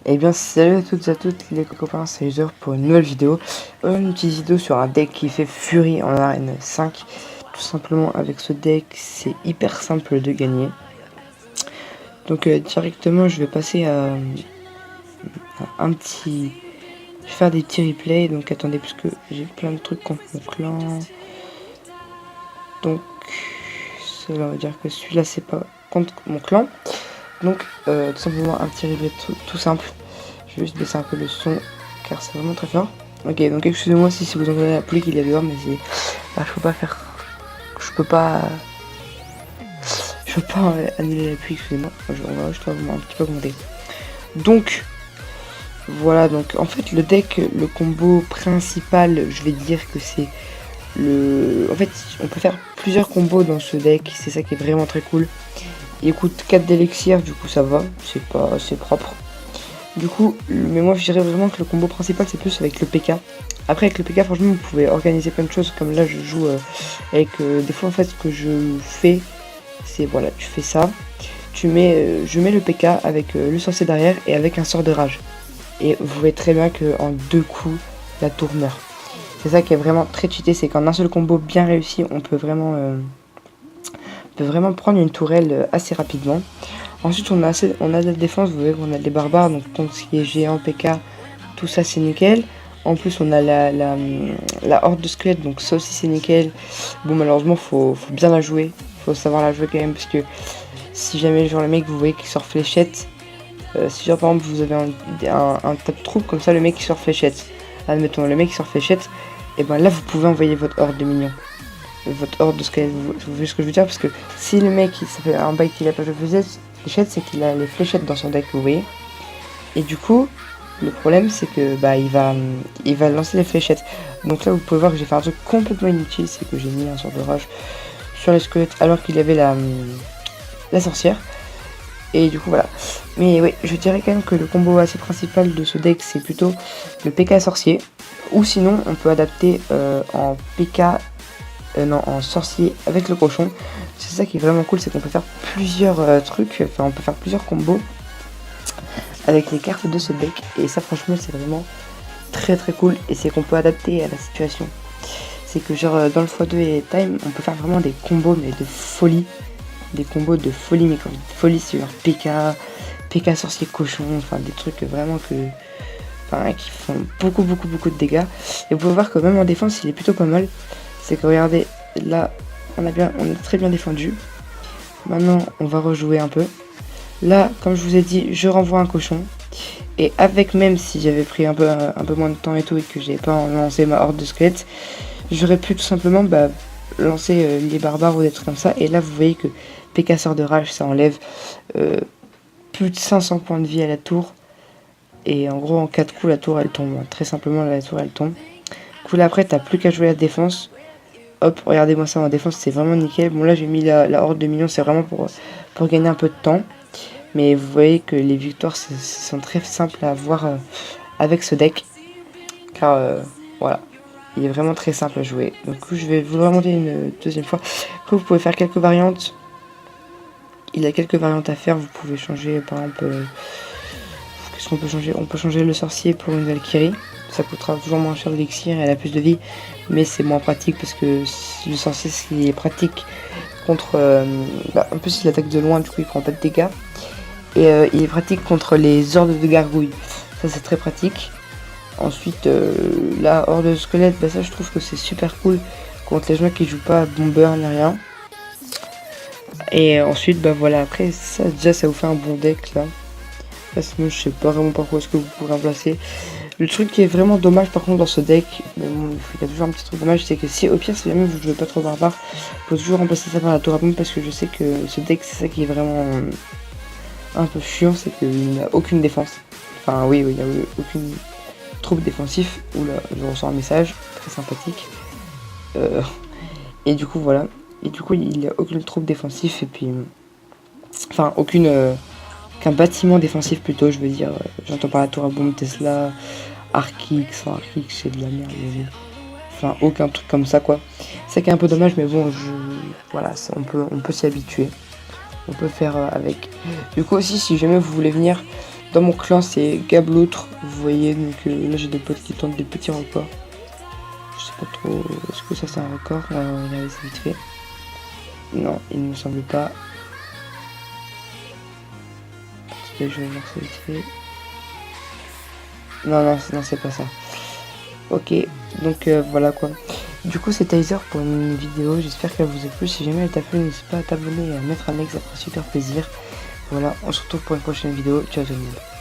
Eh bien salut à toutes et à toutes les copains, c'est User pour une nouvelle vidéo. Une petite vidéo sur un deck qui fait Fury en arène 5. Tout simplement avec ce deck c'est hyper simple de gagner. Donc directement je vais passer à un petit... Je vais faire des petits replays, donc attendez parce que j'ai plein de trucs contre mon clan. Donc cela veut dire que celui-là c'est pas contre mon clan. Donc tout simplement un petit replay tout simple. Je vais juste baisser un peu le son car c'est vraiment très fort. Ok, donc excusez-moi si vous entendez la pluie qu'il y a dehors, mais c'est... je peux pas faire... Je peux pas annuler la pluie, excusez-moi. Je dois un petit peu augmenter. Donc, voilà, donc en fait le deck, le combo principal, je vais dire que c'est le... En fait, on peut faire plusieurs combos dans ce deck, c'est ça qui est vraiment très cool. Il coûte 4 d'élixir, du coup ça va, c'est propre. Du coup, mais moi je dirais vraiment que le combo principal c'est plus avec le PK. Après avec le PK franchement vous pouvez organiser plein de choses, comme là je joue avec des fois en fait ce que je fais c'est voilà, tu fais ça, je mets le PK avec le sorcier derrière et avec un sort de rage. Et vous voyez très bien qu'en 2 coups la tour meurt. C'est ça qui est vraiment très cheaté, c'est qu'en un seul combo bien réussi on peut vraiment prendre une tourelle assez rapidement. Ensuite on a de la défense, vous voyez qu'on a les barbares, donc tout ce qui est géant, PK, tout ça c'est nickel. En plus on a la horde de squelettes, donc ça aussi c'est nickel. Bon malheureusement faut bien la jouer, faut savoir la jouer quand même, parce que si jamais genre le mec vous voyez qui sort fléchette, si genre par exemple vous avez un tas de troupes comme ça, le mec qui sort fléchette, admettons le mec qui sort fléchette, et ben là vous pouvez envoyer votre horde de minions. Votre horde de squelettes, vous voyez ce que je veux dire, parce que si le mec ça fait un bail qu'il a pas de fléchettes, c'est qu'il a les fléchettes dans son deck, vous voyez. Et du coup, le problème c'est que bah il va lancer les fléchettes. Donc là vous pouvez voir que j'ai fait un truc complètement inutile, c'est que j'ai mis un sort de rage sur les squelettes alors qu'il y avait la sorcière. Et du coup voilà. Mais oui, je dirais quand même que le combo assez principal de ce deck c'est plutôt le PK sorcier. Ou sinon on peut adapter en PK en sorcier avec le cochon. C'est ça qui est vraiment cool, c'est qu'on peut faire plusieurs trucs, enfin on peut faire plusieurs combos avec les cartes de ce deck, et ça franchement c'est vraiment très cool, et c'est qu'on peut adapter à la situation. C'est que genre dans le x2 et time on peut faire vraiment des combos mais de folie, des combos de folie, mais quand je dis folie c'est genre PK sorcier cochon, enfin des trucs vraiment qui font beaucoup de dégâts. Et vous pouvez voir que même en défense il est plutôt pas mal. C'est que regardez, là on a très bien défendu. Maintenant on va rejouer un peu. Là comme je vous ai dit, je renvoie un cochon. Et avec, même si j'avais pris un peu moins de temps et tout, et que j'ai pas lancé ma horde de squelettes, j'aurais pu tout simplement lancer les barbares ou des trucs comme ça. Et là vous voyez que PK sort de rage, ça enlève plus de 500 points de vie à la tour. Et en gros en 4 coups la tour elle tombe, très simplement la tour elle tombe. Du coup là après t'as plus qu'à jouer la défense. Hop, regardez-moi ça en défense, c'est vraiment nickel. Bon là j'ai mis la horde de minions, c'est vraiment pour gagner un peu de temps. Mais vous voyez que les victoires sont très simples à avoir avec ce deck. Car voilà, il est vraiment très simple à jouer. Donc je vais vous le remonter une deuxième fois. Après vous pouvez faire quelques variantes. Il y a quelques variantes à faire, vous pouvez changer par exemple... qu'est-ce qu'on peut changer? On peut changer le sorcier pour une Valkyrie. Ça coûtera toujours moins cher d'élixir et elle a plus de vie, mais c'est moins pratique parce que le sorcier c'est pratique contre un peu s'il attaque de loin, du coup il prend pas de dégâts, et il est pratique contre les hordes de gargouilles, ça c'est très pratique. Ensuite la horde de squelettes, ça je trouve que c'est super cool contre les gens qui jouent pas à bomber ni rien. Et ensuite voilà, après ça déjà ça vous fait un bon deck là. Parce que je sais pas vraiment par quoi est-ce que vous pourrez remplacer. Le truc qui est vraiment dommage par contre dans ce deck, mais bon, il y a toujours un petit truc dommage, c'est que si au pire si jamais vous jouez pas trop barbare, il faut toujours remplacer ça par la tour à bombe, parce que je sais que ce deck c'est ça qui est vraiment un peu chiant, c'est qu'il n'a aucune défense. Enfin oui, il n'y a aucune troupe défensif. Oula, je reçois un message très sympathique. Et du coup voilà. Et du coup il n'y a aucune troupe défensif, et puis enfin qu'un bâtiment défensif plutôt, je veux dire, j'entends par la tour à bombe, Tesla, Arkix, c'est de la merde, enfin aucun truc comme ça quoi. C'est qui est un peu dommage, mais bon, voilà, on peut s'y habituer, on peut faire avec. Du coup aussi, si jamais vous voulez venir Dans mon clan, c'est Gabloutre, vous voyez, donc là j'ai des potes qui tentent des petits records. Je sais pas trop, est-ce que ça c'est un record? On va regarder ça vite fait. Non, il ne me semble pas. Je vais voir ça vite fait. Non, c'est pas ça. Ok, donc voilà quoi. Du coup, c'est Taser pour une vidéo. J'espère qu'elle vous a plu. Si jamais elle t'a plu, n'hésite pas à t'abonner et à mettre un like, ça fera super plaisir. Voilà, on se retrouve pour une prochaine vidéo. Ciao tout le monde.